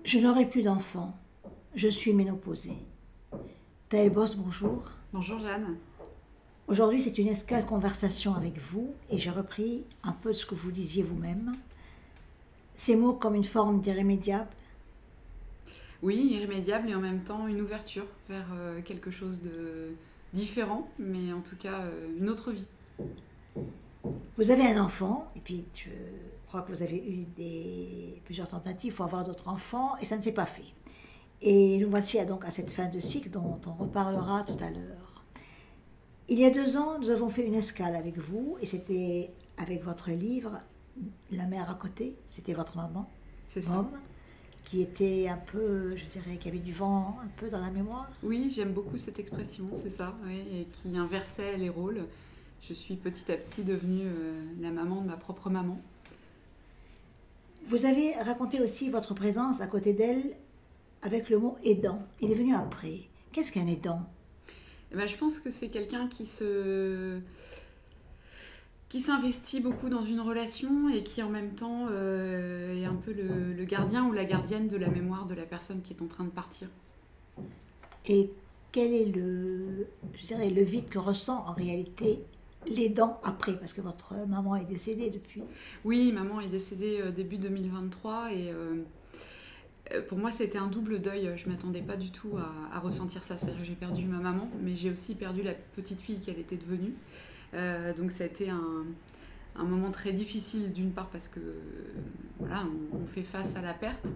Je n'aurai plus d'enfants. Je suis ménopausée. Taël Boss, bonjour. Bonjour Jeanne. Aujourd'hui, c'est une escale conversation avec vous et j'ai repris un peu de ce que vous disiez vous-même. Ces mots comme une forme d'irrémédiable. Oui, irrémédiable et en même temps une ouverture vers quelque chose de différent, mais en tout cas une autre vie. Vous avez un enfant et puis je crois que vous avez eu plusieurs tentatives pour avoir d'autres enfants et ça ne s'est pas fait. Et nous voici donc à cette fin de cycle dont on reparlera tout à l'heure. Il y a 2 ans, nous avons fait une escale avec vous et c'était avec votre livre La mer à côté, c'était votre maman, C'est ça. Mom, qui était un peu, je dirais, qui avait du vent un peu dans la mémoire. Oui, j'aime beaucoup cette expression, c'est ça, oui, et qui inversait les rôles. Je suis petit à petit devenue la maman de ma propre maman. Vous avez raconté aussi votre présence à côté d'elle avec le mot aidant. Il est venu après. Qu'est-ce qu'un aidant ? Eh ben, je pense que c'est quelqu'un qui s'investit beaucoup dans une relation et qui en même temps est un peu le gardien ou la gardienne de la mémoire de la personne qui est en train de partir. Et quel est je dirais, le vide que ressent en réalité l'aidant après ? Parce que votre maman est décédée depuis. Oui, maman est décédée début 2023 et pour moi c'était un double deuil. Je ne m'attendais pas du tout à ressentir ça. C'est-à-dire que j'ai perdu ma maman, mais j'ai aussi perdu la petite fille qu'elle était devenue. Donc ça a été un moment très difficile d'une part parce que voilà, on fait face à la perte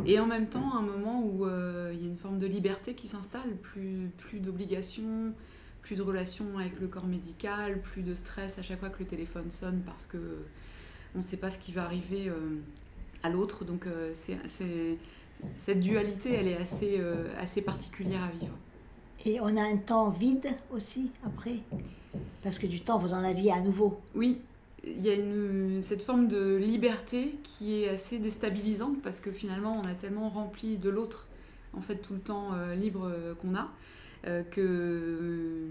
et en même temps un moment où il y a une forme de liberté qui s'installe, plus d'obligations, plus de relations avec le corps médical, plus de stress à chaque fois que le téléphone sonne parce que on ne sait pas ce qui va arriver à l'autre. Donc cette dualité, elle est assez particulière à vivre. Et on a un temps vide aussi après. Parce que du temps, vous en aviez à nouveau. Oui, il y a cette forme de liberté qui est assez déstabilisante parce que finalement on a tellement rempli de l'autre en fait tout le temps libre qu'on a que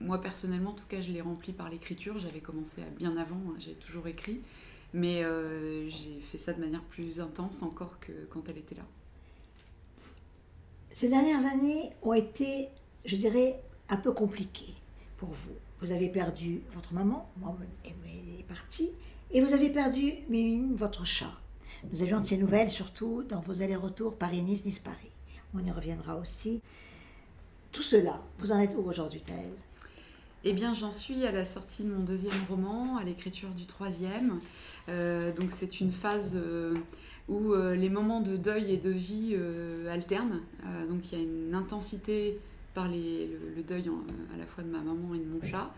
moi personnellement en tout cas je l'ai rempli par l'écriture. J'avais commencé bien avant, hein, j'ai toujours écrit, mais j'ai fait ça de manière plus intense encore que quand elle était là. Ces dernières années ont été, je dirais, un peu compliquées pour vous. Vous avez perdu votre maman, elle est partie, et vous avez perdu Mimine, votre chat. Nous avions de ces nouvelles, surtout dans vos allers-retours Paris-Nice, Nice-Paris. On y reviendra aussi. Tout cela, vous en êtes où aujourd'hui, Taël ? Eh bien, j'en suis à la sortie de mon 2e roman, à l'écriture du 3e. Donc c'est une phase où les moments de deuil et de vie alternent. Donc il y a une intensité par le deuil à la fois de ma maman et de mon chat.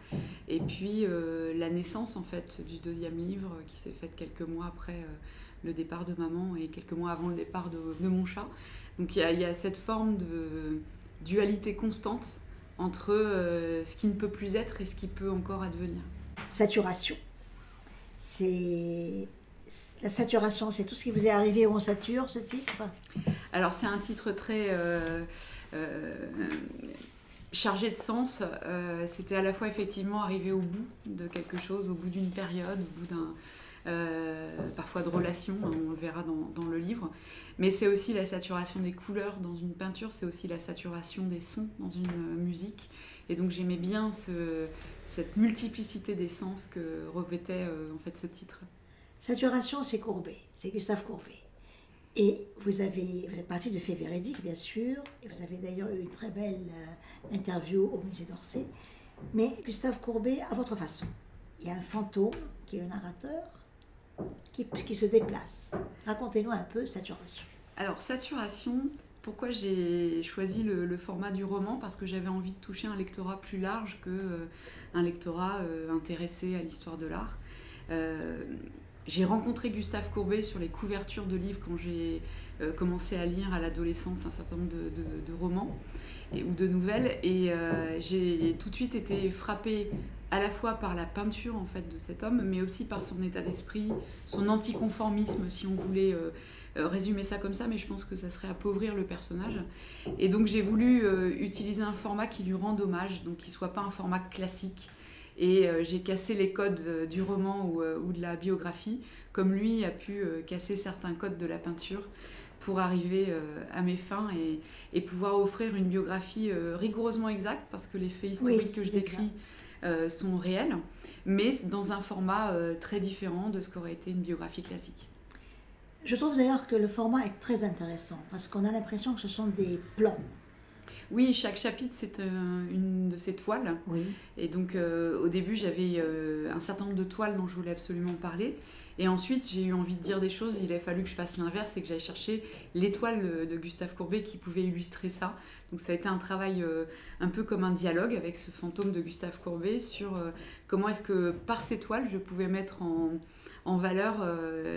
Et puis la naissance en fait du 2e livre qui s'est faite quelques mois après le départ de maman et quelques mois avant le départ de mon chat. Donc il y a cette forme de dualité constante entre ce qui ne peut plus être et ce qui peut encore advenir. Saturation. La saturation, c'est tout ce qui vous est arrivé où on sature, ce titre ? Alors c'est un titre très chargé de sens. C'était à la fois effectivement arriver au bout de quelque chose, au bout d'une période, au bout parfois de relations, hein, on le verra dans le livre. Mais c'est aussi la saturation des couleurs dans une peinture, c'est aussi la saturation des sons dans une musique. Et donc j'aimais bien cette multiplicité des sens que revêtait en fait ce titre. Saturation, c'est Courbet, c'est Gustave Courbet. Et vous êtes parti de faits véridiques, bien sûr, et vous avez d'ailleurs eu une très belle interview au musée d'Orsay. Mais Gustave Courbet, à votre façon, il y a un fantôme qui est le narrateur, qui se déplace. Racontez-nous un peu Saturation. Alors, Saturation, pourquoi j'ai choisi le format du roman ? Parce que j'avais envie de toucher un lectorat plus large qu'un lectorat intéressé à l'histoire de l'art. J'ai rencontré Gustave Courbet sur les couvertures de livres quand j'ai commencé à lire à l'adolescence un certain nombre de romans ou de nouvelles. Et j'ai tout de suite été frappée à la fois par la peinture en fait, de cet homme, mais aussi par son état d'esprit, son anticonformisme, si on voulait résumer ça comme ça, mais je pense que ça serait appauvrir le personnage. Et donc j'ai voulu utiliser un format qui lui rende hommage, donc qui ne soit pas un format classique. Et j'ai cassé les codes du roman ou de la biographie, comme lui a pu casser certains codes de la peinture. pour arriver à mes fins et pouvoir offrir une biographie rigoureusement exacte, parce que les faits historiques que je décris sont réels, mais dans un format très différent de ce qu'aurait été une biographie classique. Je trouve d'ailleurs que le format est très intéressant, parce qu'on a l'impression que ce sont des plans. Oui, chaque chapitre, c'est une de ces toiles. Oui. Et donc, au début, j'avais un certain nombre de toiles dont je voulais absolument parler. Et ensuite, j'ai eu envie de dire des choses. Il a fallu que je fasse l'inverse et que j'aille chercher les toiles de Gustave Courbet qui pouvaient illustrer ça. Donc, ça a été un travail un peu comme un dialogue avec ce fantôme de Gustave Courbet sur comment est-ce que, par ces toiles, je pouvais mettre en valeur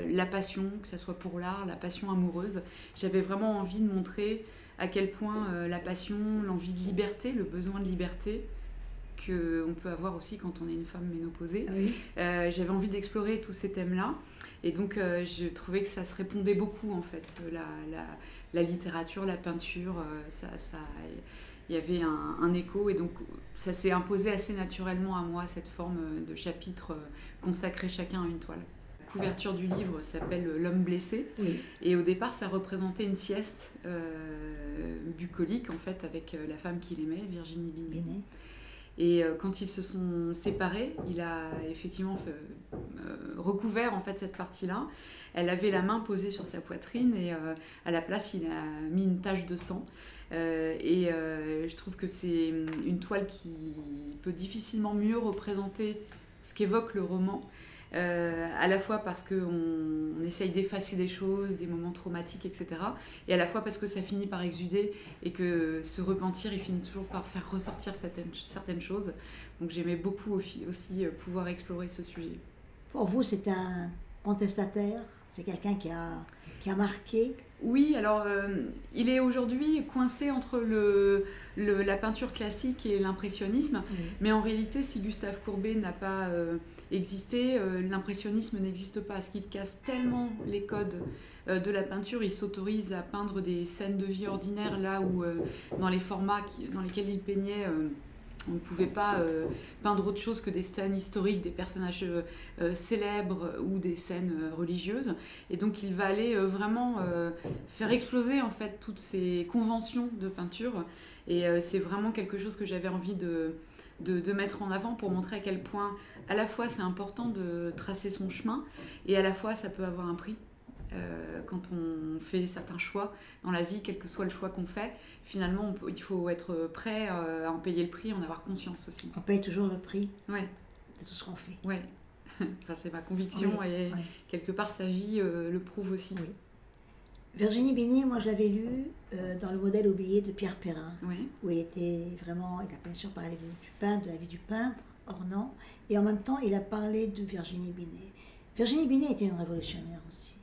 la passion, que ce soit pour l'art, la passion amoureuse. J'avais vraiment envie de montrer à quel point la passion, l'envie de liberté, le besoin de liberté qu'on peut avoir aussi quand on est une femme ménopausée. Oui. J'avais envie d'explorer tous ces thèmes-là. Et donc, je trouvais que ça se répondait beaucoup, en fait. La littérature, la peinture, il y avait un écho. Et donc, ça s'est imposé assez naturellement à moi, cette forme de chapitre consacré chacun à une toile. La couverture du livre s'appelle L'homme blessé. Oui. Et au départ, ça représentait une sieste bucolique, en fait, avec la femme qu'il aimait, Virginie Binet. Et quand ils se sont séparés, il a effectivement recouvert en fait cette partie-là. Elle avait la main posée sur sa poitrine et à la place, il a mis une tache de sang. Je trouve que c'est une toile qui peut difficilement mieux représenter ce qu'évoque le roman. À la fois parce qu'on essaye d'effacer des choses, des moments traumatiques, etc. Et à la fois parce que ça finit par exuder et que ce repentir, il finit toujours par faire ressortir certaines choses. Donc j'aimais beaucoup aussi pouvoir explorer ce sujet. Pour vous, c'est un contestataire? C'est quelqu'un qui a marqué? Oui, alors il est aujourd'hui coincé entre la peinture classique et l'impressionnisme, oui. Mais en réalité, si Gustave Courbet n'a pas existé, l'impressionnisme n'existe pas, parce qu'il casse tellement les codes de la peinture, il s'autorise à peindre des scènes de vie ordinaires là où, dans les formats dans lesquels il peignait, on ne pouvait pas peindre autre chose que des scènes historiques, des personnages célèbres ou des scènes religieuses. Et donc il va aller vraiment faire exploser en fait toutes ces conventions de peinture. Et c'est vraiment quelque chose que j'avais envie de mettre en avant pour montrer à quel point à la fois c'est important de tracer son chemin et à la fois ça peut avoir un prix. Quand on fait certains choix dans la vie, quel que soit le choix qu'on fait, finalement il faut être prêt à en payer le prix, en avoir conscience aussi. On paye toujours le prix, ouais, de tout ce qu'on fait. Ouais. Enfin, c'est ma conviction, oui, et oui. Quelque part sa vie le prouve aussi. Oui. Virginie Binet, moi je l'avais lu dans Le modèle oublié de Pierre Perrin, oui. Où il a bien sûr parlé du peintre, de la vie du peintre, Ornans, et en même temps il a parlé de Virginie Binet. Virginie Binet était une révolutionnaire aussi.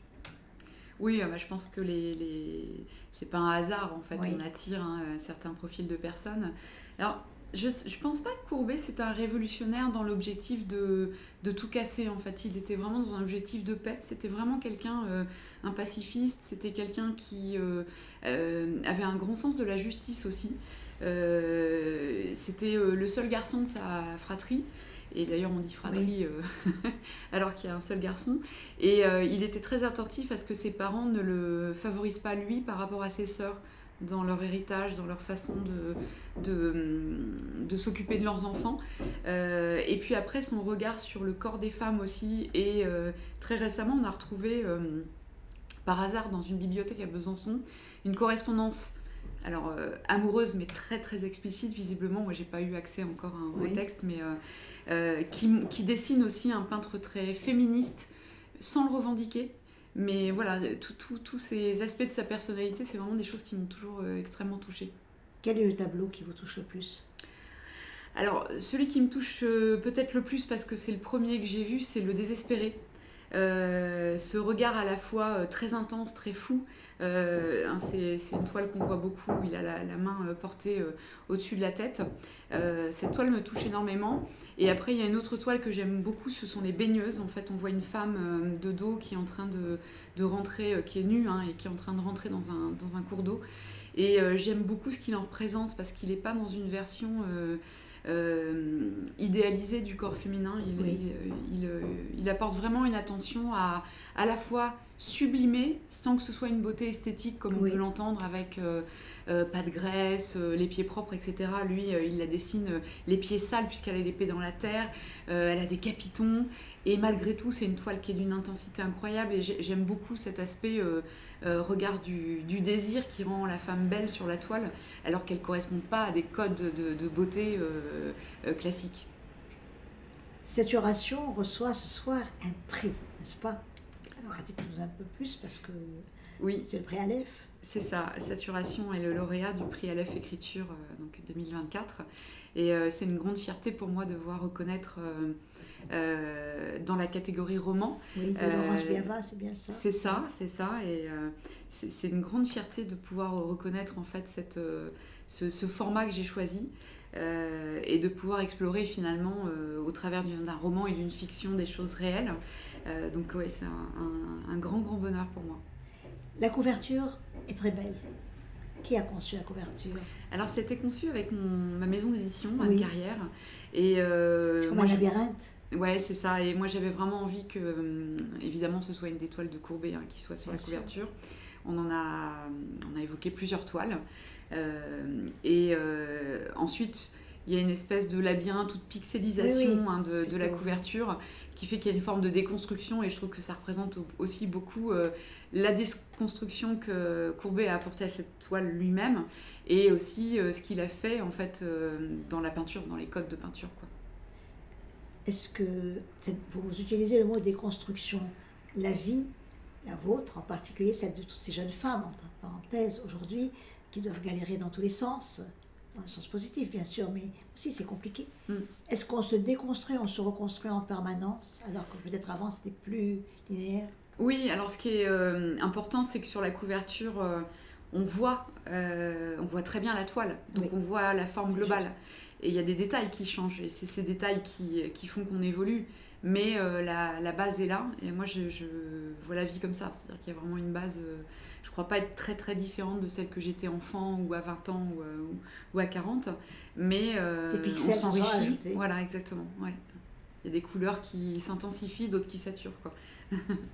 Oui, je pense que c'est pas un hasard en fait, oui. On attire certains profils de personnes. Alors, je pense pas que Courbet c'est un révolutionnaire dans l'objectif de tout casser en fait. Il était vraiment dans un objectif de paix. C'était vraiment quelqu'un, un pacifiste. C'était quelqu'un qui avait un grand sens de la justice aussi. C'était le seul garçon de sa fratrie. Et d'ailleurs, on dit fratrie oui. Alors qu'il y a un seul garçon. Et il était très attentif à ce que ses parents ne le favorisent pas lui par rapport à ses sœurs dans leur héritage, dans leur façon de s'occuper de leurs enfants. Et puis après, son regard sur le corps des femmes aussi. Et très récemment, on a retrouvé, par hasard, dans une bibliothèque à Besançon, une correspondance alors amoureuse mais très très explicite visiblement. Moi j'ai pas eu accès encore à un oui. Texte, mais qui dessine aussi un peintre très féministe sans le revendiquer, mais voilà, tous ces aspects de sa personnalité, c'est vraiment des choses qui m'ont toujours extrêmement touchée. Quel est le tableau qui vous touche le plus? Alors celui qui me touche peut-être le plus parce que c'est le premier que j'ai vu, c'est Le Désespéré. Ce regard à la fois très intense, très fou. C'est une toile qu'on voit beaucoup où il a la main portée au-dessus de la tête. Cette toile me touche énormément. Et après, il y a une autre toile que j'aime beaucoup, ce sont les baigneuses. En fait, on voit une femme de dos qui est en train de rentrer, qui est nue et qui est en train de rentrer dans un cours d'eau. Et j'aime beaucoup ce qu'il en représente parce qu'il n'est pas dans une version idéalisée du corps féminin. Il apporte vraiment une attention à la fois sublimée sans que ce soit une beauté esthétique comme on peut l'entendre avec pas de graisse, les pieds propres, etc. Lui, il la dessine les pieds sales puisqu'elle a l'épée dans la terre, elle a des capitons et malgré tout c'est une toile qui est d'une intensité incroyable et j'aime beaucoup cet aspect regard du désir qui rend la femme belle sur la toile alors qu'elle ne correspond pas à des codes de beauté classiques. Saturation reçoit ce soir un prix, n'est-ce pas? Alors, dites-nous un peu plus parce que oui, c'est le prix Aleph. C'est ça, Saturation est le lauréat du prix Aleph Écriture donc 2024. Et c'est une grande fierté pour moi de voir reconnaître dans la catégorie roman. Oui, de Laurence Biava, c'est bien ça. C'est ça. Et c'est une grande fierté de pouvoir reconnaître en fait ce format que j'ai choisi. Et de pouvoir explorer finalement au travers d'un roman et d'une fiction des choses réelles. Donc ouais, c'est un grand bonheur pour moi. La couverture est très belle. Qui a conçu la couverture? Alors c'était conçu avec ma maison d'édition, Anne Carrière. Et, c'est comme un labyrinthe. Ouais, c'est ça. Et moi j'avais vraiment envie que, évidemment, ce soit une des toiles de Courbet qui soit sur la couverture. On a évoqué plusieurs toiles. Ensuite, il y a une espèce de labyrinthe, toute pixelisation de la couverture qui fait qu'il y a une forme de déconstruction et je trouve que ça représente aussi beaucoup la déconstruction que Courbet a apportée à cette toile lui-même et aussi ce qu'il a fait en fait dans la peinture, dans les codes de peinture, quoi. Est-ce que vous utilisez le mot déconstruction? La vie, la vôtre en particulier, celle de toutes ces jeunes femmes, entre parenthèses, aujourd'hui, qui doivent galérer dans tous les sens, dans le sens positif bien sûr, mais aussi c'est compliqué. Est-ce qu'on se déconstruit, on se reconstruit en permanence, alors que peut-être avant c'était plus linéaire? Oui, alors ce qui est important, c'est que sur la couverture, on voit très bien la toile, donc on voit la forme globale. Juste. Et il y a des détails qui changent, et c'est ces détails qui font qu'on évolue. Mais la base est là, et moi je vois la vie comme ça, c'est-à-dire qu'il y a vraiment une base, je ne crois pas être très très différente de celle que j'étais enfant, ou à 20 ans, ou à 40, mais on s'enrichit. Voilà, exactement. Ouais. Il y a des couleurs qui s'intensifient, d'autres qui saturent, quoi.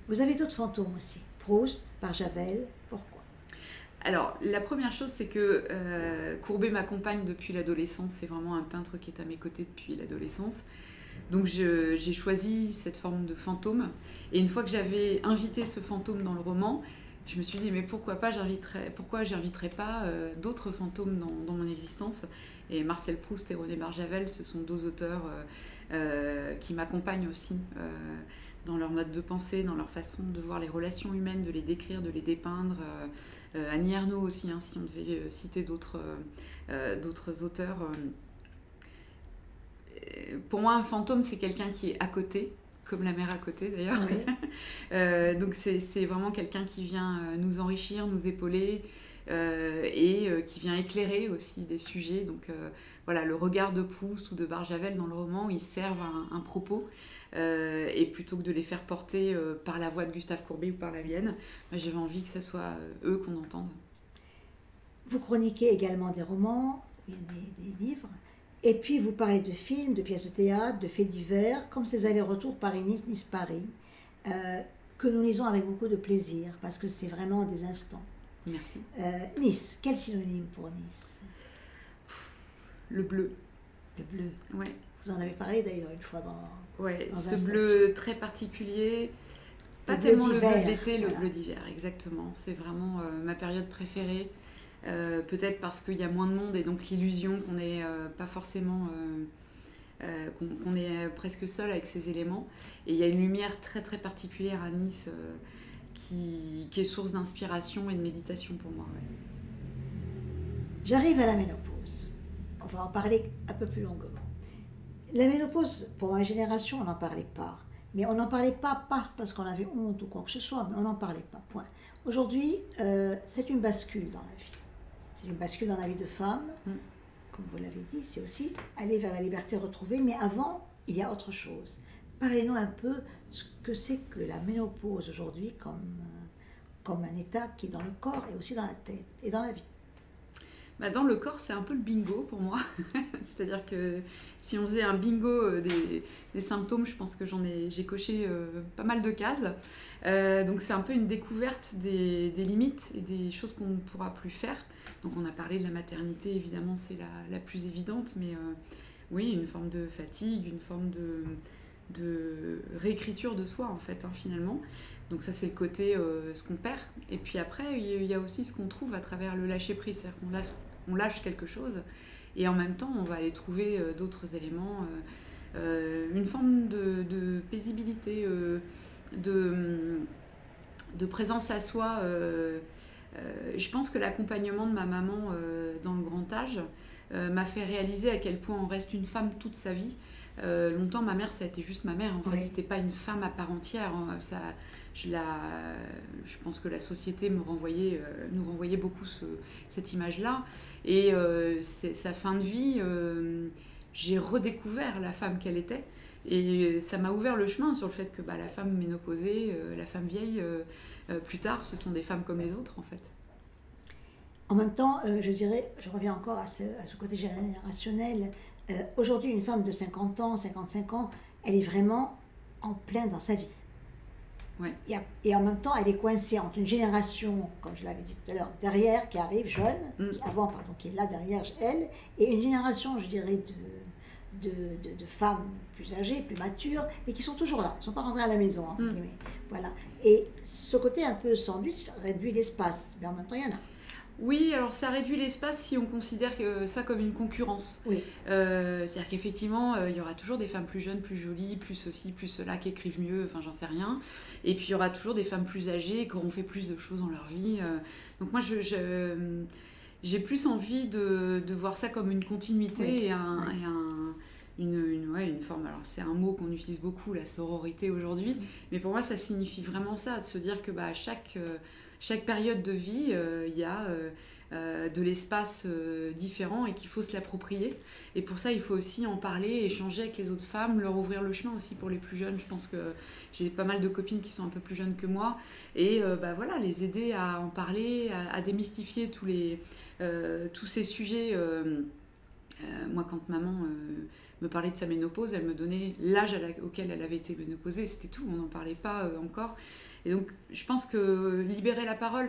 Vous avez d'autres fantômes aussi, Proust, Barjavel, pourquoi? Alors, la première chose, c'est que Courbet m'accompagne depuis l'adolescence, c'est vraiment un peintre qui est à mes côtés depuis l'adolescence. Donc j'ai choisi cette forme de fantôme. Et une fois que j'avais invité ce fantôme dans le roman, je me suis dit, mais pourquoi j'inviterais pas d'autres fantômes dans mon existence? Et Marcel Proust et René Barjavel, ce sont deux auteurs qui m'accompagnent aussi dans leur mode de pensée, dans leur façon de voir les relations humaines, de les décrire, de les dépeindre. Annie Ernaux aussi, si on devait citer d'autres auteurs. Pour moi, un fantôme, c'est quelqu'un qui est à côté, comme la mer à côté d'ailleurs. Oui. Donc c'est vraiment quelqu'un qui vient nous enrichir, nous épauler et qui vient éclairer aussi des sujets. Donc voilà, le regard de Proust ou de Barjavel dans le roman, ils servent un propos. Et plutôt que de les faire porter par la voix de Gustave Courbet ou par la mienne, j'avais envie que ce soit eux qu'on entende. Vous chroniquez également des romans, des livres. Et puis, vous parlez de films, de pièces de théâtre, de faits divers, comme ces allers-retours Paris-Nice, Nice-Paris, que nous lisons avec beaucoup de plaisir, parce que c'est vraiment des instants. Merci. Nice, quel synonyme pour Nice? Le bleu. Le bleu. Ouais. Vous en avez parlé d'ailleurs une fois dans ce bleu très particulier. Pas tellement le bleu de l'été, le bleu d'hiver, exactement. C'est vraiment ma période préférée. Peut-être parce qu'il y a moins de monde et donc l'illusion qu'on n'est pas forcément qu'on est presque seul avec ces éléments. Et il y a une lumière très très particulière à Nice qui est source d'inspiration et de méditation pour moi. Ouais. J'arrive à la ménopause. On va en parler un peu plus longuement. La ménopause, pour ma génération, on n'en parlait pas. Mais on n'en parlait pas parce qu'on avait honte ou quoi que ce soit, mais on n'en parlait pas, point. Aujourd'hui, c'est une bascule dans la vie. C'est une bascule dans la vie de femme, comme vous l'avez dit, c'est aussi aller vers la liberté retrouvée, mais avant, il y a autre chose. Parlez-nous un peu de ce que c'est que la ménopause aujourd'hui comme un état qui est dans le corps et aussi dans la tête et dans la vie. Bah, dans le corps, c'est un peu le bingo pour moi. C'est-à-dire que si on faisait un bingo des symptômes, je pense que j'ai coché pas mal de cases. Donc c'est un peu une découverte des limites et des choses qu'on ne pourra plus faire. Donc on a parlé de la maternité, évidemment, c'est la plus évidente, mais oui, une forme de fatigue, une forme de réécriture de soi, en fait, hein, finalement. Donc ça, c'est le côté ce qu'on perd. Et puis après, il y a aussi ce qu'on trouve à travers le lâcher-prise. C'est-à-dire qu'on lâche quelque chose et en même temps, on va aller trouver d'autres éléments, une forme de paisibilité, de présence à soi. Je pense que l'accompagnement de ma maman dans le grand âge m'a fait réaliser à quel point on reste une femme toute sa vie. Longtemps, ma mère, ça a été juste ma mère. En fait, c'était pas une femme à part entière. Je pense que la société nous renvoyait beaucoup cette image-là. Et sa fin de vie, j'ai redécouvert la femme qu'elle était. Et ça m'a ouvert le chemin sur le fait que la femme ménopausée, la femme vieille, plus tard, ce sont des femmes comme les autres, en fait. En même temps, je dirais, je reviens encore à ce côté générationnel. Aujourd'hui, une femme de 50 ans, 55 ans, elle est vraiment en plein dans sa vie. Ouais. Et en même temps, elle est coincée entre une génération, comme je l'avais dit tout à l'heure, derrière, qui arrive, jeune, qui est là derrière elle, et une génération, je dirais, de femmes plus âgées, plus matures, mais qui sont toujours là, elles ne sont pas rentrées à la maison, entre guillemets. Voilà. Et ce côté un peu sandwich réduit l'espace, mais en même temps, il y en a. Oui, alors ça réduit l'espace si on considère ça comme une concurrence. Oui. C'est-à-dire qu'effectivement, il y aura toujours des femmes plus jeunes, plus jolies, plus ceci, plus cela, qui écrivent mieux, enfin j'en sais rien. Et puis il y aura toujours des femmes plus âgées, qui auront fait plus de choses dans leur vie. Donc moi, j'ai plus envie de voir ça comme une continuité une forme. Alors c'est un mot qu'on utilise beaucoup, la sororité aujourd'hui, mais pour moi ça signifie vraiment ça, de se dire que chaque période de vie, il y a de l'espace différent et qu'il faut se l'approprier. Et pour ça, il faut aussi en parler, échanger avec les autres femmes, leur ouvrir le chemin aussi pour les plus jeunes. Je pense que j'ai pas mal de copines qui sont un peu plus jeunes que moi. Et voilà, les aider à en parler, à démystifier tous ces sujets. Moi, quand maman me parlait de sa ménopause, elle me donnait l'âge auquel elle avait été ménopausée. C'était tout, on n'en parlait pas encore. Et donc, je pense que libérer la parole,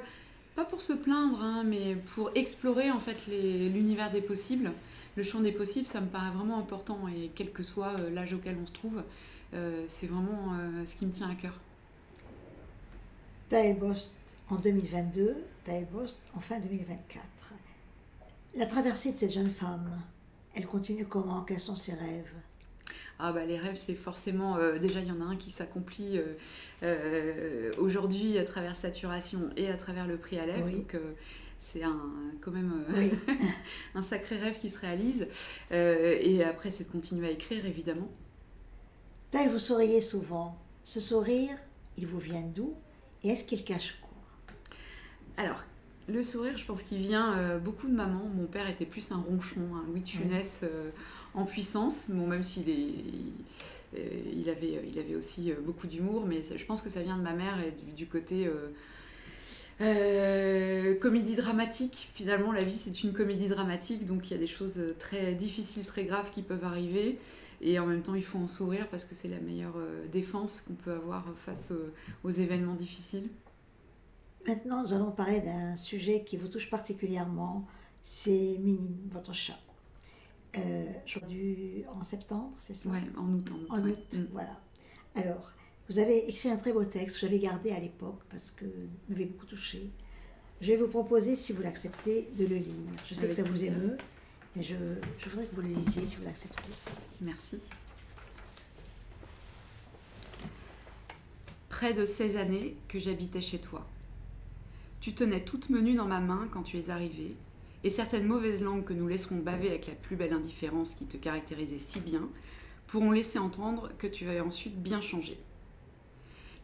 pas pour se plaindre, hein, mais pour explorer en fait l'univers des possibles, le champ des possibles, ça me paraît vraiment important. Et quel que soit l'âge auquel on se trouve, c'est vraiment ce qui me tient à cœur. Taël Bost en 2022, Taël Bost en fin 2024. La traversée de cette jeune femme, elle continue comment? Quels sont ses rêves? Les rêves, c'est forcément... déjà, il y en a un qui s'accomplit aujourd'hui à travers Saturation et à travers le prix à lèvres. Oui. Donc, c'est quand même un sacré rêve qui se réalise. Et après, c'est de continuer à écrire, évidemment. Taël, vous souriez souvent. Ce sourire, il vous vient d'où? Et est-ce qu'il cache quoi? Alors, le sourire, je pense qu'il vient beaucoup de maman. Mon père était plus un ronchon, un Louis de Funès en puissance. Bon, même s'il il avait aussi beaucoup d'humour, mais je pense que ça vient de ma mère et du côté comédie dramatique. Finalement, la vie, c'est une comédie dramatique, donc il y a des choses très difficiles, très graves qui peuvent arriver. Et en même temps, il faut en sourire parce que c'est la meilleure défense qu'on peut avoir face aux événements difficiles. Maintenant, nous allons parler d'un sujet qui vous touche particulièrement, c'est Minine, votre chat. En septembre, c'est ça? Oui, en août. En août, voilà. Alors, vous avez écrit un très beau texte, j'avais gardé à l'époque parce que m'avait beaucoup touché. Je vais vous proposer, si vous l'acceptez, de le lire. Je sais que ça vous émeut, mais je voudrais que vous le lisiez si vous l'acceptez. Merci. Près de 16 années que j'habitais chez toi. Tu tenais toute menue dans ma main quand tu es arrivée, et certaines mauvaises langues que nous laisserons baver avec la plus belle indifférence qui te caractérisait si bien pourront laisser entendre que tu avais ensuite bien changé.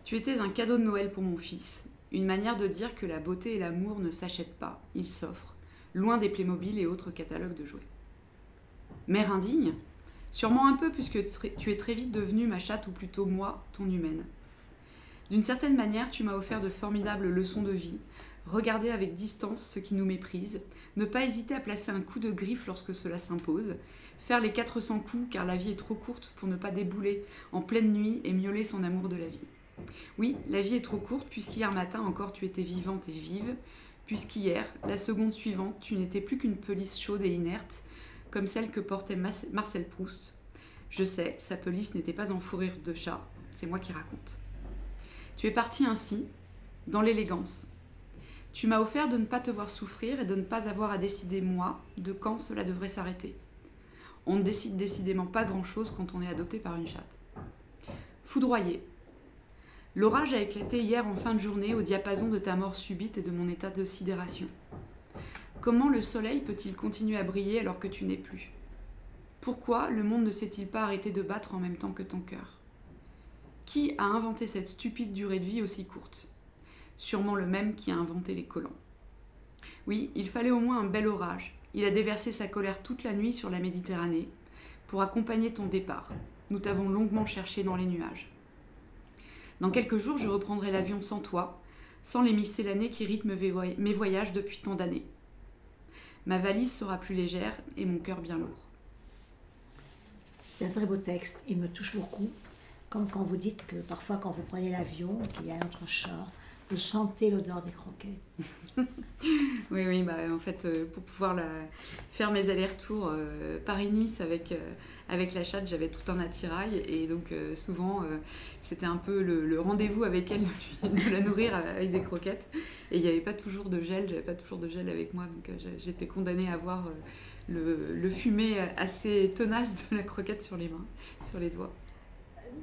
Tu étais un cadeau de Noël pour mon fils, une manière de dire que la beauté et l'amour ne s'achètent pas, ils s'offrent, loin des Playmobil et autres catalogues de jouets. Mère indigne? Sûrement un peu, puisque tu es très vite devenue ma chatte, ou plutôt moi, ton humaine. D'une certaine manière, tu m'as offert de formidables leçons de vie, regarder avec distance ce qui nous méprise, ne pas hésiter à placer un coup de griffe lorsque cela s'impose, faire les 400 coups car la vie est trop courte pour ne pas débouler en pleine nuit et miauler son amour de la vie. Oui, la vie est trop courte puisqu'hier matin encore tu étais vivante et vive, puisqu'hier, la seconde suivante, tu n'étais plus qu'une pelisse chaude et inerte, comme celle que portait Marcel Proust. Je sais, sa pelisse n'était pas en fourrure de chat, c'est moi qui raconte. Tu es parti ainsi, dans l'élégance. Tu m'as offert de ne pas te voir souffrir et de ne pas avoir à décider, moi, de quand cela devrait s'arrêter. On ne décide décidément pas grand-chose quand on est adopté par une chatte. Foudroyé. L'orage a éclaté hier en fin de journée au diapason de ta mort subite et de mon état de sidération. Comment le soleil peut-il continuer à briller alors que tu n'es plus? Pourquoi le monde ne s'est-il pas arrêté de battre en même temps que ton cœur? Qui a inventé cette stupide durée de vie aussi courte? Sûrement le même qui a inventé les collants. Oui, il fallait au moins un bel orage. Il a déversé sa colère toute la nuit sur la Méditerranée pour accompagner ton départ. Nous t'avons longuement cherché dans les nuages. Dans quelques jours, je reprendrai l'avion sans toi, sans les miscellanées qui rythment mes voyages depuis tant d'années. Ma valise sera plus légère et mon cœur bien lourd. C'est un très beau texte, il me touche beaucoup. Comme quand vous dites que parfois quand vous prenez l'avion, qu'il y a un autre chat, vous sentez l'odeur des croquettes. Oui, en fait, pour pouvoir faire mes allers-retours Paris-Nice avec la chatte, j'avais tout un attirail et donc souvent c'était un peu le rendez-vous avec elle de la nourrir avec des croquettes et il n'y avait pas toujours de gel, j'avais pas toujours de gel avec moi donc j'étais condamnée à avoir le fumet assez tenace de la croquette sur les mains, sur les doigts.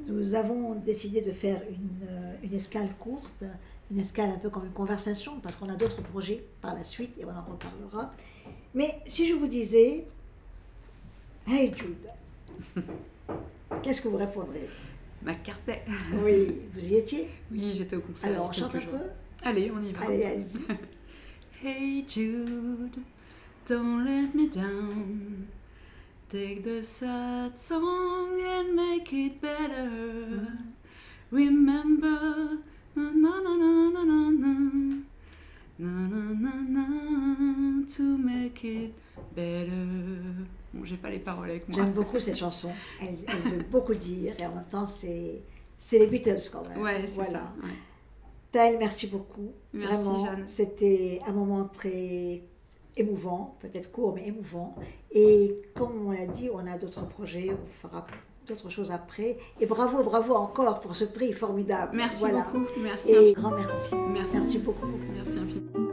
Nous avons décidé de faire une escale courte, une escale un peu comme une conversation, parce qu'on a d'autres projets par la suite et on en reparlera. Mais si je vous disais, Hey Jude, qu'est-ce que vous répondrez? McCartney. Oui, vous y étiez? Oui, j'étais au concert. Alors on chante un peu? Allez, on y va. Allez, allez-y. Hey Jude, don't let me down. Take the sad song and make it better. Remember, na na na na na na na na na na to make it better. Bon, j'ai pas les paroles avec moi. J'aime beaucoup cette chanson. Elle veut beaucoup dire et en même temps c'est les Beatles quand même. Ouais, c'est voilà. ça. Ouais. Taël, merci beaucoup. Merci, vraiment, Jeanne. C'était un moment très émouvant, peut-être court mais émouvant. Et comme on l'a dit, on a d'autres projets, on fera d'autres choses après. Et bravo encore pour ce prix formidable. Merci voilà. beaucoup. Merci. Et grand merci. Merci. Merci beaucoup. Merci infiniment.